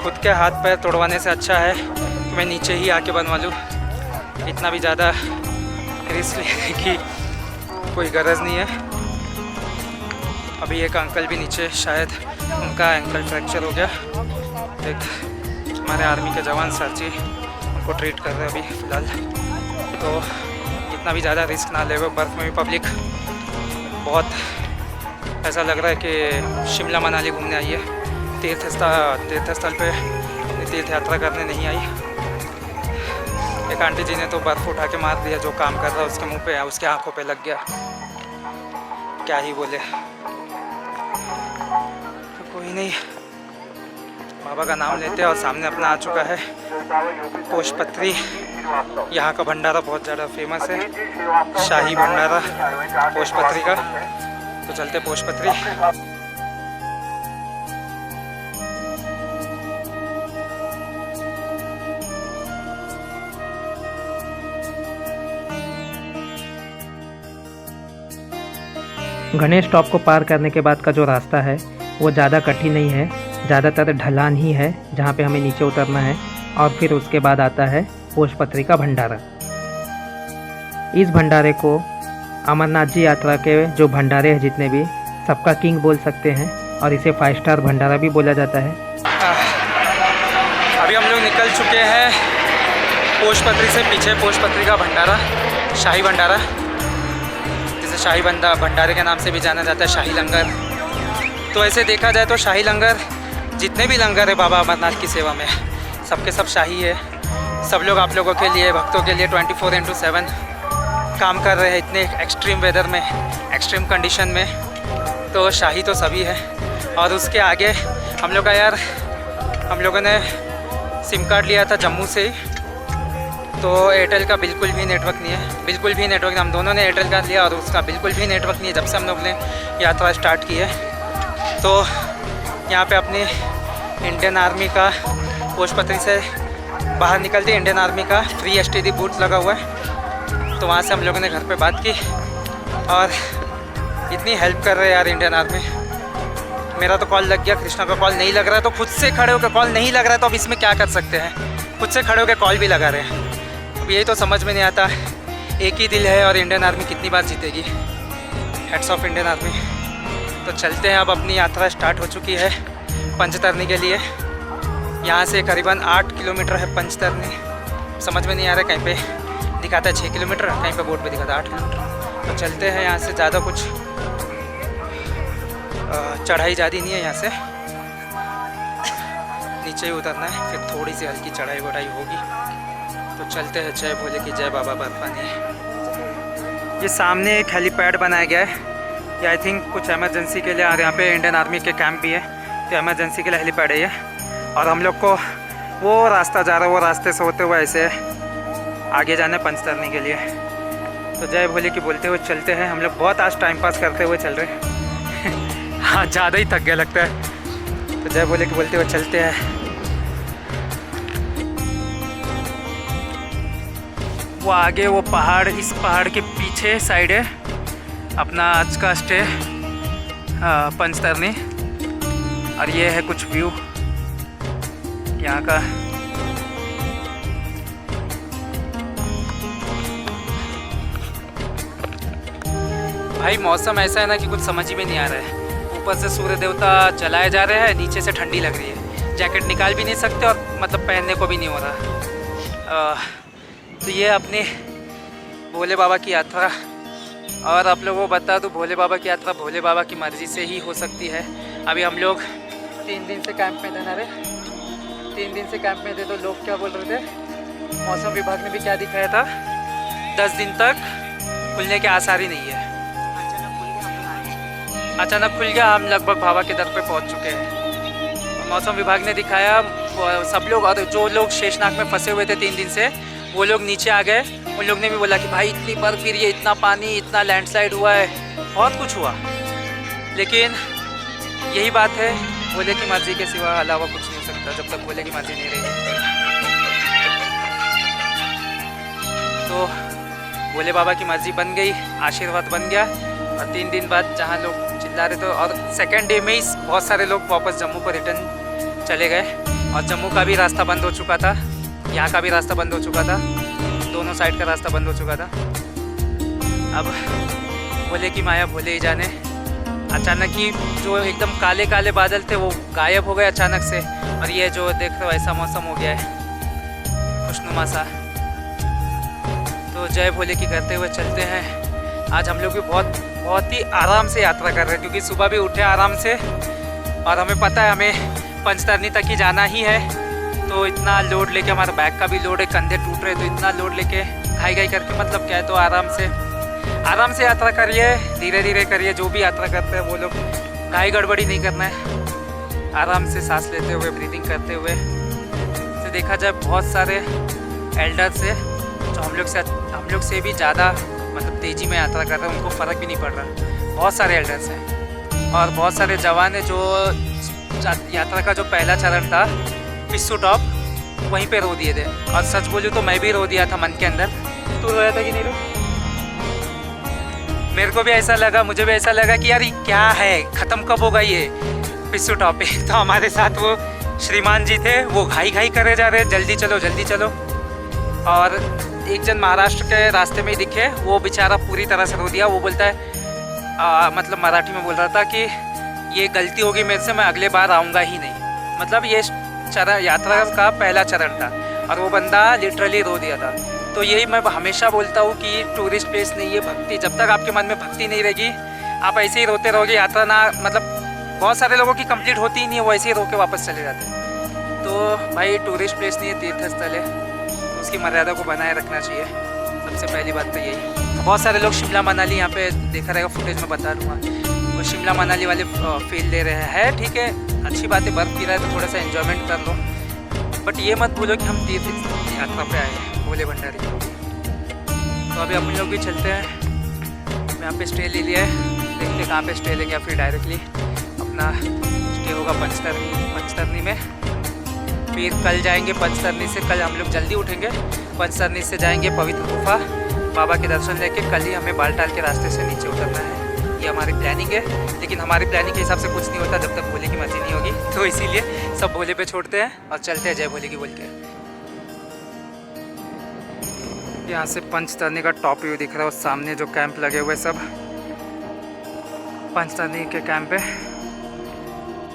S1: खुद के हाथ पैर तोड़वाने से अच्छा है कि मैं नीचे ही आके बनवा लूँ। इतना भी ज़्यादा रिस्क लेने की कोई गरज नहीं है। अभी एक अंकल भी नीचे, शायद उनका एंकल फ्रैक्चर हो गया। एक हमारे आर्मी के जवान सर जी उनको ट्रीट कर रहे हैं अभी फ़िलहाल। तो इतना भी ज़्यादा रिस्क ना ले। बर्फ़ में भी पब्लिक बहुत ऐसा लग रहा है कि शिमला मनाली घूमने आई है, तीर्थ स्थल पे तीर्थ यात्रा करने नहीं आई। एक आंटी जी ने तो बर्फ़ उठा के मार दिया, जो काम कर रहा उसके मुंह पे, उसके आंखों पे लग गया, क्या ही बोले। तो कोई नहीं, बाबा का नाम लेते हैं। और सामने अपना आ चुका है पोशपत्री। यहाँ का भंडारा बहुत ज़्यादा फेमस है, शाही भंडारा पोशपत्री का। तो चलते पोशपत्री।
S2: गणेश टॉप को पार करने के बाद का जो रास्ता है वो ज़्यादा कठिन नहीं है, ज़्यादातर ढलान ही है जहाँ पे हमें नीचे उतरना है। और फिर उसके बाद आता है पोशपत्री का भंडारा। इस भंडारे को अमरनाथ जी यात्रा के जो भंडारे हैं जितने भी, सबका किंग बोल सकते हैं, और इसे 5 स्टार भंडारा भी बोला जाता है।
S1: अभी हम लोग निकल चुके हैं पोशपत्री से। पीछे पोशपत्री का भंडारा, शाही भंडारा, जिसे शाही भंडारे के नाम से भी जाना जाता है, शाही लंगर। तो ऐसे देखा जाए तो शाही लंगर, जितने भी लंगर है बाबा अमरनाथ की सेवा में, सबके सब शाही है। सब लोग आप लोगों के लिए, भक्तों के लिए 24/7 काम कर रहे हैं इतने एक्सट्रीम वेदर में, एक्सट्रीम कंडीशन में। तो शाही तो सभी है। और उसके आगे हम लोगों ने सिम कार्ड लिया था जम्मू से ही, तो एयरटेल का बिल्कुल भी नेटवर्क नहीं है, बिल्कुल भी नेटवर्क नहीं। हम दोनों ने एयरटेल का लिया और उसका बिल्कुल भी नेटवर्क नहीं है जब से हम लोग ने यात्रा स्टार्ट की है। तो यहाँ पे अपनी इंडियन आर्मी का पोस्टपत्री से बाहर निकलते इंडियन आर्मी का फ्री STD बूथ लगा हुआ है, तो वहाँ से हम लोगों ने घर पे बात की और इतनी हेल्प कर रहे हैं यार इंडियन आर्मी। मेरा तो कॉल लग गया, कृष्णा का कॉल नहीं लग रहा है, तो खुद से खड़े होकर कॉल नहीं लग रहा है, तो अब इसमें क्या कर सकते हैं, खुद से खड़े होकर कॉल भी लगा रहे हैं। अब यही तो समझ में नहीं आता, एक ही दिल है और इंडियन आर्मी कितनी बार जीतेगी। Heads of Indian army. तो चलते हैं, अब अपनी यात्रा स्टार्ट हो चुकी है पंचतरनी के लिए। यहाँ से करीबन 8 किलोमीटर है पंचतरनी। समझ में नहीं आ रहा है, कहीं पे दिखाता है 6 किलोमीटर, कहीं पे बोर्ड पे दिखाता है 8 किलोमीटर। तो चलते हैं, यहाँ से ज़्यादा कुछ चढ़ाई ज़्यादा नहीं है, यहाँ से नीचे ही उतरना है, फिर थोड़ी सी हल्की चढ़ाई वढ़ाई होगी। तो चलते हैं, जय भोले की जय बाबा बर्फानी। ये सामने एक हेलीपैड बनाया गया है, ये आई थिंक कुछ इमरजेंसी के लिए, और यहाँ पे इंडियन आर्मी के कैंप भी है, तो इमरजेंसी के लिए हेलीपैड है ये। और हम लोग को वो रास्ता जा रहा है, वो रास्ते से होते हुए ऐसे आगे जाना है पंचतरनी के लिए। तो जय भोले की बोलते हुए चलते हैं। हम लोग बहुत आज टाइम पास करते हुए चल रहे हैं हाँ, ज़्यादा ही थक गया लगता है। तो जय भोले की बोलते हुए चलते हैं। वो आगे वो पहाड़, इस पहाड़ के पीछे साइड है अपना आज का स्टे पंचतरनी। और ये है कुछ व्यू यहाँ का। भाई मौसम ऐसा है ना कि कुछ समझ ही में नहीं आ रहा है। ऊपर से सूर्य देवता जलाए जा रहे हैं, नीचे से ठंडी लग रही है, जैकेट निकाल भी नहीं सकते और मतलब पहनने को भी नहीं हो रहा। तो ये अपने भोले बाबा की यात्रा। और आप लोगों को बता दूं, भोले बाबा की यात्रा भोले बाबा की मर्ज़ी से ही हो सकती है। अभी हम लोग 3 दिन से कैंप में थे ना रे, 3 दिन से कैंप में थे, तो लोग क्या बोल रहे थे, मौसम विभाग ने भी क्या दिखाया था, 10 दिन तक खुलने के आसार ही नहीं है। अचानक खुल गया, हम लगभग बाबा के दर पे पहुंच चुके हैं। मौसम विभाग ने दिखाया, सब लोग, और जो लोग शेषनाग में फंसे हुए थे 3 दिन से, वो लोग नीचे आ गए। उन लोग ने भी बोला कि भाई इतनी बर्फ गिरी है, इतना पानी, इतना लैंडस्लाइड हुआ है, बहुत कुछ हुआ। लेकिन यही बात है, भोले की मर्जी के सिवा अलावा कुछ नहीं हो सकता जब तक भोले की मर्जी नहीं रहेगी। तो भोले बाबा की मर्जी बन गई, आशीर्वाद बन गया। और 3 दिन बाद जहाँ लोग चिल्ला रहे थे, और सेकेंड डे में ही बहुत सारे लोग वापस जम्मू को रिटर्न चले गए। और जम्मू का भी रास्ता बंद हो चुका था, यहाँ का भी रास्ता बंद हो चुका था, दोनों साइड का रास्ता बंद हो चुका था। अब भोले की माया भोले ही जाने। अचानक ही जो एकदम काले काले बादल थे वो गायब हो गए अचानक से, और ये जो देख रहे हो ऐसा मौसम हो गया है खुशनुमा सा। तो जय भोले की करते हुए चलते हैं। आज हम लोग भी बहुत ही आराम से यात्रा कर रहे हैं, क्योंकि सुबह भी उठे आराम से, और हमें पता है हमें पंचतरनी तक ही जाना ही है। तो इतना लोड लेके, हमारा बैग का भी लोड है, कंधे टूट रहे, तो इतना लोड लेके घाई करके मतलब क्या है, तो आराम से यात्रा करिए, धीरे धीरे करिए। जो भी यात्रा करते हैं वो लोग घाई गड़बड़ी नहीं करना है, आराम से सांस लेते हुए, ब्रीदिंग करते हुए। से देखा जाए बहुत सारे एल्डर्स है जो हम लोग से भी ज़्यादा मतलब तेज़ी में यात्रा कर रहे हैं, उनको फ़र्क भी नहीं पड़ रहा। बहुत सारे एल्डर्स हैं और बहुत सारे जवान हैं जो यात्रा का जो पहला चरण था पिस्सू टॉप, वहीं पे रो दिए थे। और सच बोलूँ तो मैं भी रो दिया था मन के अंदर। तू रोया था कि नहीं रो? मेरे को भी ऐसा लगा, मुझे भी ऐसा लगा कि यार ये क्या है, ख़त्म कब होगा ये पिस्सू टॉप पे। तो हमारे साथ वो श्रीमान जी थे, वो घाई करे जा रहे, जल्दी चलो जल्दी चलो। और एक जन महाराष्ट्र के रास्ते में ही दिखे, वो बेचारा पूरी तरह से रो दिया। वो बोलता है मतलब मराठी में बोल रहा था कि ये गलती होगी मेरे से, मैं अगले बार आऊँगा ही नहीं। मतलब ये चरण यात्रा का पहला चरण था और वो बंदा लिटरली रो दिया था। तो यही मैं हमेशा बोलता हूँ कि टूरिस्ट प्लेस नहीं है भक्ति। जब तक आपके मन में भक्ति नहीं रहेगी, आप ऐसे ही रोते रहोगे, यात्रा ना मतलब बहुत सारे लोगों की कंप्लीट होती ही नहीं है, वो ऐसे ही रो के वापस चले जाते हैं। तो भाई टूरिस्ट प्लेस नहीं है, तीर्थ स्थल है, उसकी मर्यादा को बनाए रखना चाहिए। सबसे पहली बात तो यही। बहुत सारे लोग शिमला मनाली, यहाँ पे देखा रहेगा फुटेज में बता दूँगा, वो शिमला मनाली वाले फील ले रहे हैं। ठीक है, अच्छी बात है, बर्फ़ गिरा है तो थोड़ा सा एंजॉयमेंट कर लो, बट ये मत भूलो कि हम तीर्थ यात्रा पे आए हैं।
S2: भोले भंडारी। तो अभी अपन लोग भी चलते हैं। यहाँ पे स्टे ले लिया है, देखते हैं कहाँ पे स्टे लेंगे, या फिर डायरेक्टली अपना स्टे होगा पंचतरनी में। फिर कल जाएंगे पंचतरनी से, कल हम लोग जल्दी उठेंगे, पंचतरनी से जाएंगे पवित्र गुफा, बाबा के दर्शन लेके कल ही हमें बालटाल के रास्ते से नीचे उतरना है। ये हमारी प्लानिंग है, लेकिन हमारी प्लानिंग के हिसाब से कुछ नहीं होता जब तक भोले की मर्जी नहीं होगी। तो इसीलिए सब भोले पे छोड़ते हैं और चलते हैं जय भोले की बोल के। यहाँ से पंचतरनी का टॉप व्यू दिख रहा है, और सामने जो कैंप लगे हुए सब पंचतरनी के कैंप है।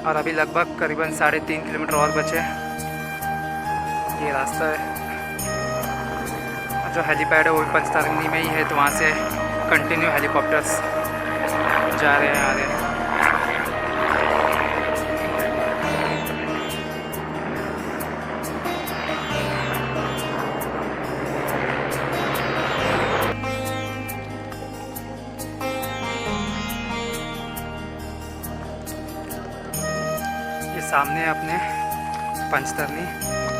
S2: और अभी लगभग करीबन 3.5 किलोमीटर और बचे। ये रास्ता है, जो हेलीपैड है वो पंचतरनी में ही है, तो वहाँ से कंटिन्यू हेलीकॉप्टर्स जा रहे हैं, आ रहे हैं। ये सामने है अपने पंचतरनी।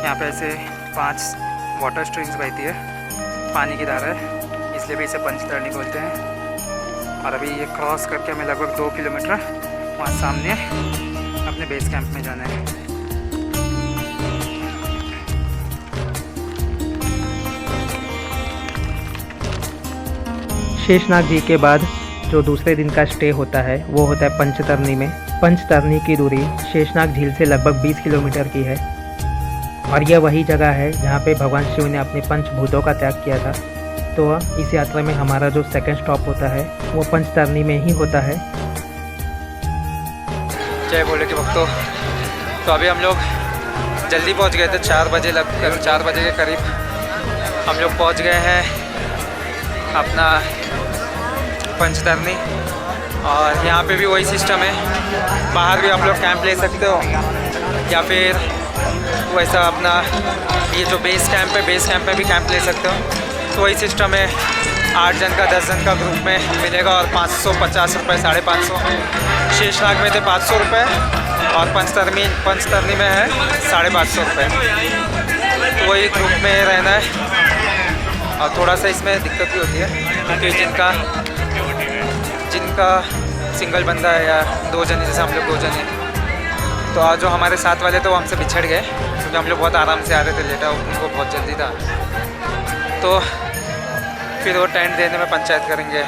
S2: यहाँ पे ऐसे 5 वाटर स्ट्रीम्स बहती है, पानी की धारा है, इसलिए भी इसे पंचतरनी बोलते हैं। और अभी ये क्रॉस करके हमें लगभग 2 किलोमीटर वहाँ सामने अपने बेस कैंप में जाना है। शेषनाग जी के बाद जो दूसरे दिन का स्टे होता है वो होता है पंचतरनी में। पंचतरनी की दूरी शेषनाग झील से लगभग 20 किलोमीटर की है, और यह वही जगह है जहाँ पे भगवान शिव ने अपने पंचभूतों का त्याग किया था। तो इस यात्रा में हमारा जो सेकंड स्टॉप होता है वो पंचतरनी में ही होता है।
S1: जय भोले के भक्तों, तो अभी हम लोग जल्दी पहुंच गए थे, 4 बजे लगभग 4 बजे के करीब हम लोग पहुंच गए हैं अपना पंचतरनी। और यहाँ पे भी वही सिस्टम है, बाहर भी आप लोग कैंप ले सकते हो, या फिर वैसा अपना ये जो बेस कैंप है, बेस कैंप में भी कैंप ले सकते हो। तो वही सिस्टम है, 8 जन का 10 जन का ग्रुप में मिलेगा, और 550 रुपये, 550। शेषनाग में थे 500 रुपये, और पंचतरनी में है 550 रुपये। तो वही ग्रुप में रहना है। और थोड़ा सा इसमें दिक्कत भी होती है, क्योंकि जिनका सिंगल बंदा है या 2 जन, जैसे हम लोग 2 जन हैं, तो आज जो हमारे साथ वाले तो वो हमसे बिछड़ गए, क्योंकि हम लोग बहुत आराम से आ रहे थे, लेटा उनको बहुत जल्दी था। तो फिर वो टेंट देने में पंचायत करेंगे,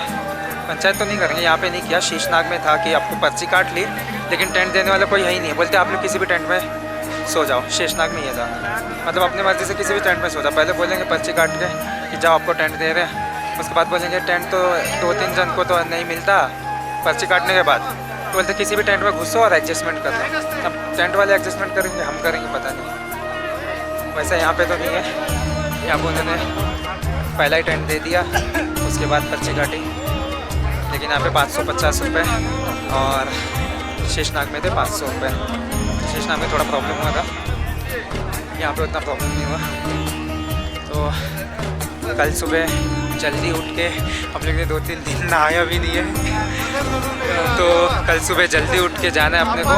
S1: पंचायत तो नहीं करेंगे, यहाँ पे नहीं किया। शेषनाग में था कि आपको पर्ची काट ली, लेकिन टेंट देने वाला कोई है ही नहीं। बोलते आप लोग किसी भी टेंट में सो जाओ, शेषनाग में ही जा, मतलब अपनी मर्ज़ी से किसी भी टेंट में सो जाओ। पहले बोलेंगे पर्ची काट के कि जाओ आपको टेंट दे रहे हैं, उसके बाद बोलेंगे टेंट तो 2-3 जन को तो नहीं मिलता पर्ची काटने के बाद, तो बोलते किसी भी टेंट में घुसो और एडजस्टमेंट कर लो। अब टेंट वाले एडजस्टमेंट करेंगे, हम करेंगे पता नहीं। वैसा यहाँ पे तो नहीं है, यहाँ पर उन्होंने पहला ही टेंट दे दिया, उसके बाद पर्ची काटी। लेकिन यहाँ पे 550 रुपये, और शेषनाग में थे 500 रुपये। शेषनाग में थोड़ा प्रॉब्लम हुआ था, यहाँ पे उतना प्रॉब्लम नहीं हुआ। तो कल सुबह जल्दी उठ के, हम लोग ने 2-3 दिन नहाया भी नहीं है, तो कल सुबह जल्दी उठ के जाना है अपने को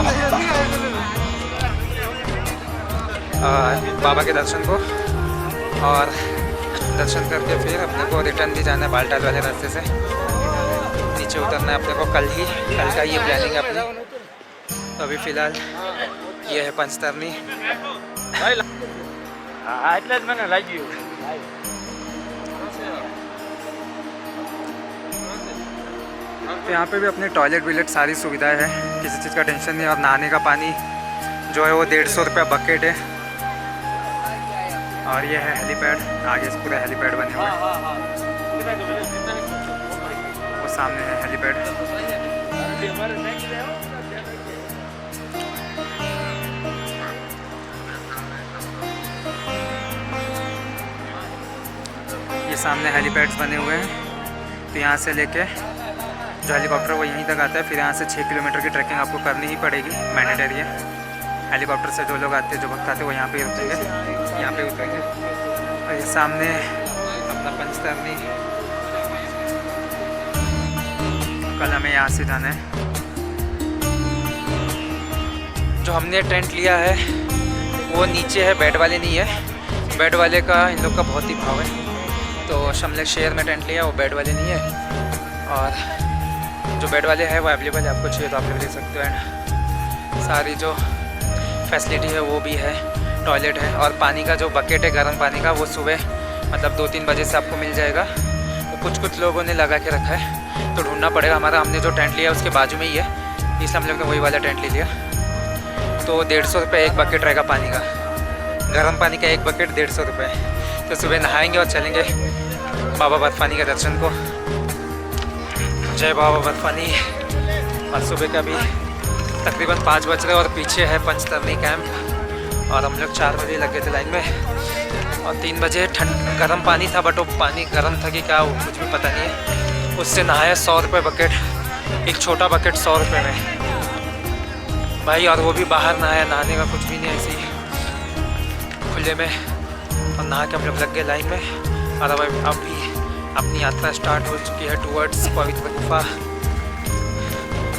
S1: बाबा के दर्शन को, और दर्शन करके फिर अपने को रिटर्न भी जाना है बालटाल वाले रास्ते से, नीचे उतरना है अपने को। कल का ये प्लानिंग है अपनी। तो अभी फ़िलहाल ये है पंचतरनी। तो यहाँ पे भी अपने टॉयलेट सारी सुविधाएं हैं, किसी चीज़ का टेंशन नहीं। और नहाने का पानी जो है वो 150 रुपये बकेट है। और ये है हेलीपैड, आगे से पूरे हेलीपैड बने हुए हैं, वो सामने है हेलीपैड। ये सामने हेलीपैड्स बने हुए हैं। तो यहाँ से लेके जो हेलीकॉप्टर वो यहीं तक आता है, फिर यहाँ से 6 किलोमीटर की ट्रैकिंग आपको करनी ही पड़ेगी, मैंडेटरी है। हेलीकॉप्टर से जो लोग आते हैं, जो भक्त आते हैं, वो यहाँ पे रुकेंगे, यहाँ पे उतरेंगे। और ये सामने अपना पंचतरनी, कल हमें यहाँ से जाना है। जो हमने टेंट लिया है वो नीचे है, बेड वाले नहीं है,
S2: बेड वाले का इन लोग का बहुत ही भाव है, तो हम लोग शेयर में टेंट लिया, वो बेड वाले नहीं है। और जो बेड वाले है वो अवेलेबल है, आपको चाहिए तो आप ले सकते हो। एंड सारी जो फैसिलिटी है वो भी है, टॉयलेट है। और पानी का जो बकेट है गर्म पानी का, वो सुबह मतलब 2-3 बजे से आपको मिल जाएगा। वो कुछ लोगों ने लगा के रखा है, तो ढूंढना पड़ेगा। हमारा हमने जो टेंट लिया उसके बाजू में ही है, इसलिए हम लोग ने वही वाला टेंट ले लिया। तो 150 रुपये एक बकेट रहेगा पानी का, गर्म पानी का एक बकेट 150 रुपये। तो सुबह नहाएंगे और चलेंगे बाबा बर्फानी के दर्शन को। जय बाबा बर्फानी। और सुबह का भी तकरीबन 5 बज रहे और पीछे है पंचतरनी कैंप। और हम लोग 4 बजे लगे थे लाइन में, और 3 बजे गर्म पानी था, बट वो पानी गर्म था कि क्या वो कुछ भी पता नहीं है। उससे नहाया 100 रुपये बकेट, एक छोटा बकेट 100 रुपये में भाई। और वो भी बाहर नहाया, नहाने का कुछ भी नहीं, ऐसे ही खुले में। और नहा के हम लोग लग गए लाइन में। और अब अभी अपनी यात्रा स्टार्ट हो चुकी है टूवर्ड्स पवित्र गुफा।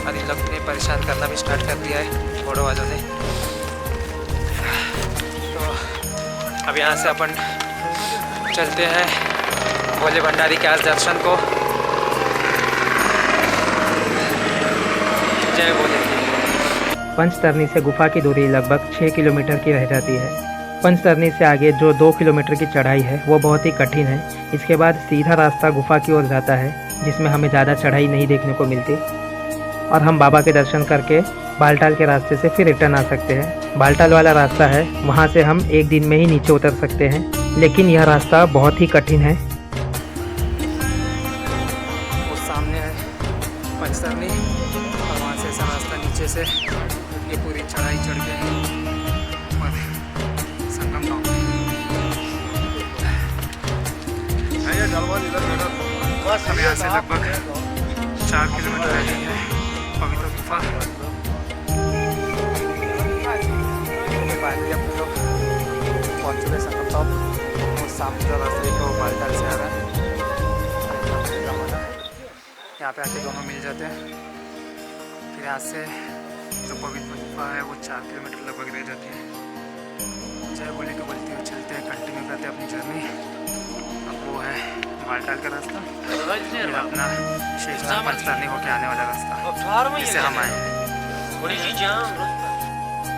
S2: और इन लोग ने परेशान करना भी स्टार्ट कर दिया है घोड़ों वालों ने। तो अब यहाँ से अपन चलते हैं भोले भंडारी के आज दर्शन को। जय भोले। पंचतरनी से गुफा की दूरी लगभग 6 किलोमीटर की रह जाती है। पंचतरनी से आगे जो 2 किलोमीटर की चढ़ाई है वो बहुत ही कठिन है। इसके बाद सीधा रास्ता गुफा की ओर जाता है, जिसमें हमें ज़्यादा चढ़ाई नहीं देखने को मिलती। और हम बाबा के दर्शन करके बालटाल के रास्ते से फिर रिटर्न आ सकते हैं। बालटाल वाला रास्ता है, वहाँ से हम एक दिन में ही नीचे उतर सकते हैं, लेकिन यह रास्ता बहुत ही कठिन है। वो सामने है पंचतरनी, और वहाँ से ऐसा रास्ता नीचे से ये पूरी चढ़ाई चढ़ के और संगम गाँव। अब यहाँ से लगभग 4 किलोमीटर रह गई है पवित्र गुफा। फाइनली अपने लोग पहुँच चुके संगम टॉप। और सामने जो रास्ते को बालटाल से आ रहा है, यहाँ पे आके दोनों मिल जाते हैं। फिर यहाँ से जो पवित्र गुफा है वो 4 किलोमीटर लगभग रह जाती है। जय बोले के बोलते हुए चलते हैं, कंटिन्यू करते हैं अपनी जर्नी। अब वो है बालटाल का रास्ता, फिर अपना शेषनाग पंचतरनी होके आने वाला रास्ता, जिससे हम आए हैं।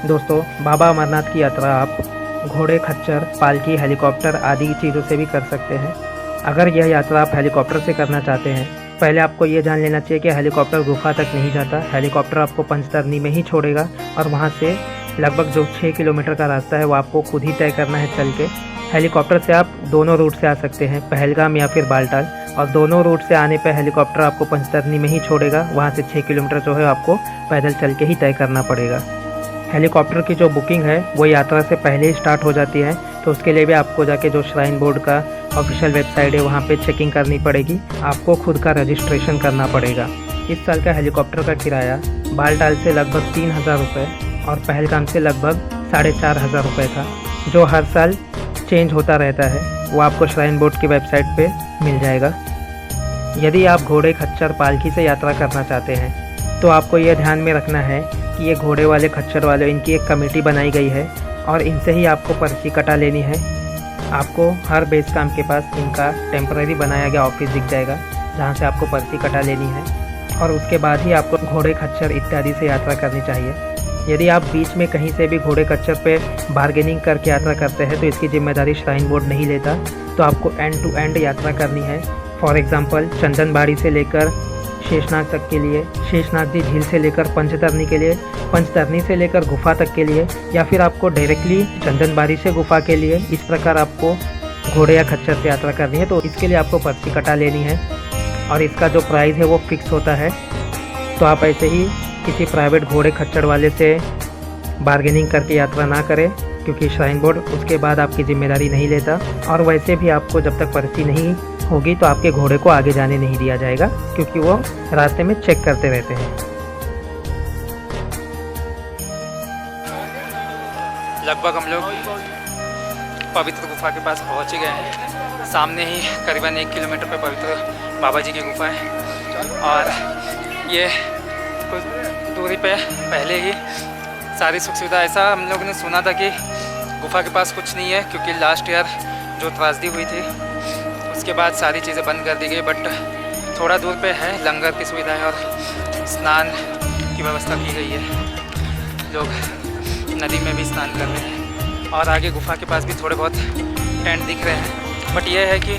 S2: दोस्तों, बाबा अमरनाथ की यात्रा आप घोड़े, खच्चर, पालकी, हेलीकॉप्टर आदि चीज़ों से भी कर सकते हैं। अगर यह यात्रा आप हेलीकॉप्टर से करना चाहते हैं, पहले आपको ये जान लेना चाहिए कि हेलीकॉप्टर गुफा तक नहीं जाता। हेलीकॉप्टर आपको पंचतरनी में ही छोड़ेगा, और वहाँ से लगभग जो 6 किलोमीटर का रास्ता है वो आपको खुद ही तय करना है चल के। हेलीकॉप्टर से आप दोनों रूट से आ सकते हैं, पहलगाम या फिर बालटाल। और दोनों रूट से आने पर हेलीकॉप्टर आपको पंचतरनी में ही छोड़ेगा। वहाँ से 6 किलोमीटर जो है आपको पैदल चल के ही तय करना पड़ेगा। हेलीकॉप्टर की जो बुकिंग है वो यात्रा से पहले ही स्टार्ट हो जाती है, तो उसके लिए भी आपको जाके जो श्राइन बोर्ड का ऑफिशियल वेबसाइट है वहाँ पे चेकिंग करनी पड़ेगी। आपको खुद का रजिस्ट्रेशन करना पड़ेगा। इस साल का हेलीकॉप्टर का किराया बालटाल से लगभग 3000 रुपये और पहलगाम से लगभग 4500 रुपये था, जो हर साल चेंज होता रहता है। वो आपको श्राइन बोर्ड की वेबसाइट पे मिल जाएगा। यदि आप घोड़े, खच्चर, पालकी से यात्रा करना चाहते हैं तो आपको ये ध्यान में रखना है कि ये घोड़े वाले, खच्चर वाले, इनकी एक कमेटी बनाई गई है और इनसे ही आपको पर्ची कटा लेनी है। आपको हर बेस कैंप के पास इनका टेम्पररी बनाया गया ऑफिस दिख जाएगा, जहाँ से आपको पर्ची कटा लेनी है, और उसके बाद ही आपको घोड़े, खच्चर इत्यादि से यात्रा करनी चाहिए। यदि आप बीच में कहीं से भी घोड़े, खच्चर पे बार्गेनिंग करके यात्रा करते हैं तो इसकी जिम्मेदारी श्राइन बोर्ड नहीं लेता। तो आपको एंड टू एंड यात्रा करनी है। फॉर एग्जांपल, चंदनबाड़ी से लेकर शेषनाग तक के लिए, शेषनाग जी झील से लेकर पंचतरनी के लिए, पंचतरनी से लेकर गुफा तक के लिए, या फिर आपको डायरेक्टली चंदनबाड़ी से गुफा के लिए, इस प्रकार आपको घोड़े या खच्चर से यात्रा करनी है तो इसके लिए आपको पर्ची कटा लेनी है। और इसका जो प्राइस है वो फिक्स होता है। तो आप ऐसे ही किसी प्राइवेट घोड़े, खच्चर वाले से बार्गेनिंग करके यात्रा ना करें, क्योंकि श्राइन बोर्ड उसके बाद आपकी जिम्मेदारी नहीं लेता। और वैसे भी आपको जब तक पर्ची नहीं होगी तो आपके घोड़े को आगे जाने नहीं दिया जाएगा, क्योंकि वो रास्ते में चेक करते रहते हैं। लगभग हम लोग पवित्र गुफा के पास पहुंच ही गए हैं। सामने ही करीबन 1 किलोमीटर पे पवित्र बाबा जी की गुफा है, और ये कुछ दूरी पे पहले ही सारी सुख सुविधा, ऐसा हम लोगों ने सुना था कि गुफा के पास कुछ नहीं है क्योंकि लास्ट ईयर जो त्रासदी हुई थी उसके बाद सारी चीज़ें बंद कर दी गई, बट थोड़ा दूर पे है लंगर की सुविधा है और स्नान की व्यवस्था की गई है। लोग नदी में भी स्नान कर रहे हैं और आगे गुफा के पास भी थोड़े बहुत टेंट दिख रहे हैं, बट यह है कि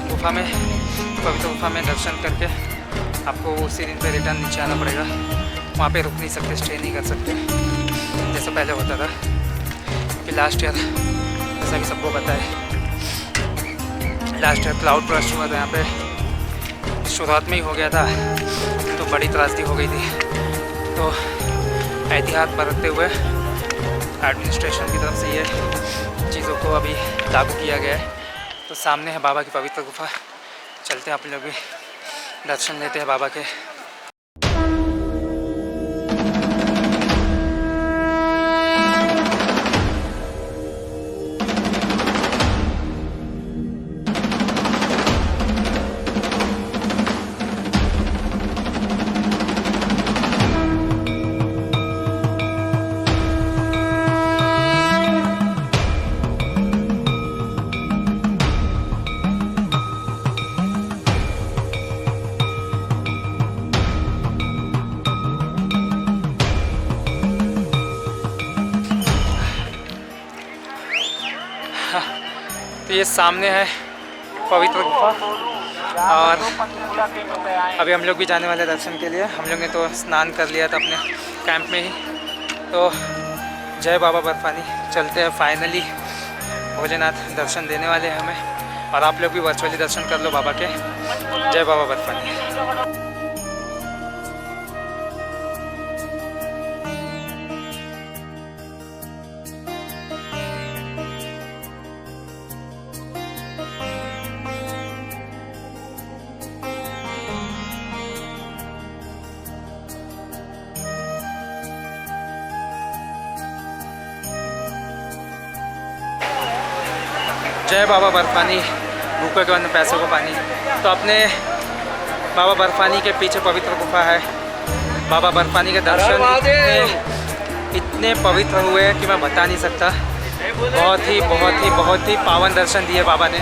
S2: गुफा में पवित्र गुफा में दर्शन करके आपको उसी दिन पे रिटर्न नीचे आना पड़ेगा। वहाँ पे रुक नहीं सकते, स्टे नहीं कर सकते जैसा पहले होता था, क्योंकि लास्ट ईयर जैसा कि सबको पता है लास्ट ईयर क्लाउड बर्स्ट हुआ था यहाँ पे, शुरुआत में ही हो गया था तो बड़ी त्रासदी हो गई थी। तो एहतियात बरतते हुए एडमिनिस्ट्रेशन की तरफ से ये चीज़ों को अभी लागू किया गया है। तो सामने है बाबा की पवित्र गुफा, चलते हैं आप लोग भी दर्शन लेते हैं बाबा के। तो ये सामने है पवित्र गुफा और अभी हम लोग भी जाने वाले दर्शन के लिए। हम लोग ने तो स्नान कर लिया था अपने कैंप में ही। तो जय बाबा बर्फानी, चलते हैं फाइनली। भोलेनाथ दर्शन देने वाले हैं हमें और आप लोग भी वर्चुअली दर्शन कर लो बाबा के। जय बाबा बर्फानी। जय बाबा बर्फानी, भूखे के वरना पैसों को पानी। तो अपने बाबा बर्फानी के पीछे पवित्र गुफा है। बाबा बर्फानी के दर्शन इतने पवित्र हुए कि मैं बता नहीं सकता। बहुत ही पावन दर्शन दिए बाबा ने।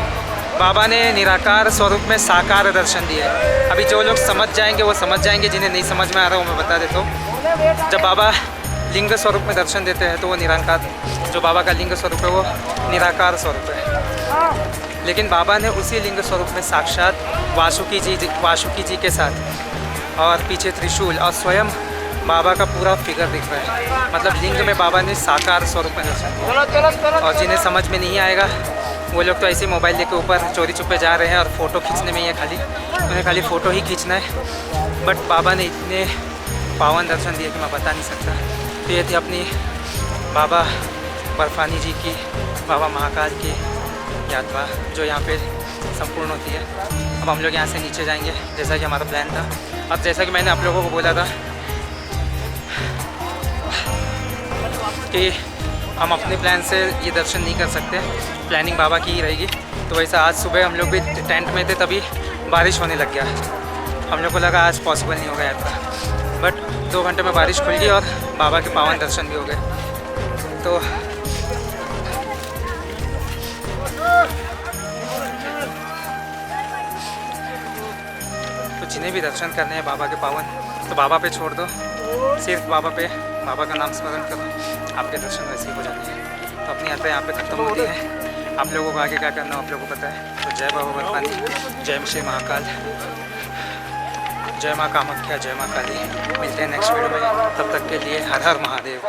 S2: बाबा ने निराकार स्वरूप में साकार दर्शन दिए। अभी जो लोग समझ जाएंगे वो समझ जाएंगे, जिन्हें नहीं समझ में आ रहा वो मैं बता देता हूँ। जब बाबा लिंग स्वरूप में दर्शन देते हैं तो वो निराकार, जो बाबा का लिंग स्वरूप है वो निराकार स्वरूप है। लेकिन बाबा ने उसी लिंग स्वरूप में साक्षात वासुकी जी के साथ और पीछे त्रिशूल और स्वयं बाबा का पूरा फिगर दिख रहा है। मतलब लिंग में बाबा ने साकार स्वरूप में दर्शन दिया। और जिन्हें समझ में नहीं आएगा वो लोग तो ऐसे मोबाइल लेके ऊपर चोरी छुपे जा रहे हैं और फ़ोटो खींचने में ही है, उन्हें खाली फ़ोटो ही खींचना है। बट बाबा ने इतने पावन दर्शन दिए कि मैं बता नहीं सकता। तो ये थी अपनी बाबा बर्फानी जी की, बाबा महाकाल की यात्रा जो यहाँ पे संपूर्ण होती है। अब हम लोग यहाँ से नीचे जाएंगे जैसा कि हमारा प्लान था। अब जैसा कि मैंने आप लोगों को बोला था कि हम अपने प्लान से ये दर्शन नहीं कर सकते, प्लानिंग बाबा की ही रहेगी। तो वैसा आज सुबह हम लोग भी टेंट में थे, तभी बारिश होने लग गया। हम लोग को लगा आज पॉसिबल नहीं होगा यात्रा, बट 2 घंटे में बारिश खुल गई और बाबा के पावन दर्शन भी हो गए। तो जिन्हें भी दर्शन करने हैं बाबा के पावन, तो बाबा पे छोड़ दो, सिर्फ बाबा का नाम स्मरण करो, आपके दर्शन वैसे ही हो जाते हैं। तो अपनी यात्रा यहाँ पे ख़त्म होती है। आप लोगों को आगे क्या करना आप लोगों को पता है। तो जय बाबा बर्फानी, जय श्री महाकाल, जय माँ कामाख्या, जय माँ काली। मिलते हैं नेक्स्ट वीडियो में, तब तक के लिए हर हर महादेव।